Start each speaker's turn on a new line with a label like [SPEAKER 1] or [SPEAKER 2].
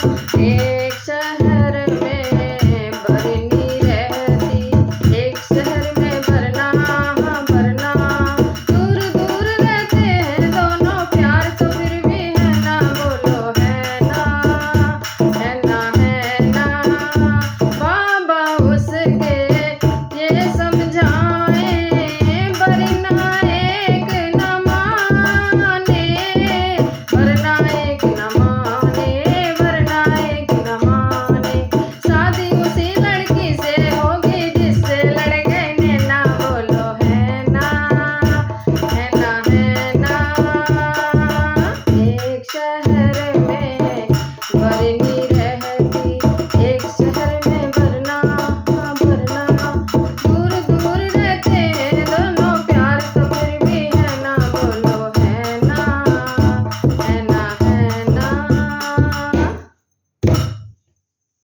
[SPEAKER 1] एक शहर में बरनी रहती, एक शहर में भरना, हाँ भरना। दूर दूर रहते हैं दोनों, प्यार तो फिर भी है ना, बोलो है ना, है ना, है ना। बाबा उसके ये समझाए, वरना एक न माने, वरना एक न माने, वरना एक न माने। शादी उसी लड़की से होगी जिससे लड़ गए नैना, बोलो है ना, है ना, है ना। एक शहर में बरनी रहती, एक शहर में भरना, हाँ भरना। दूर दूर रहते हैं दोनों, प्यार तो फिर भी है ना, बोलो है ना, है ना, है ना।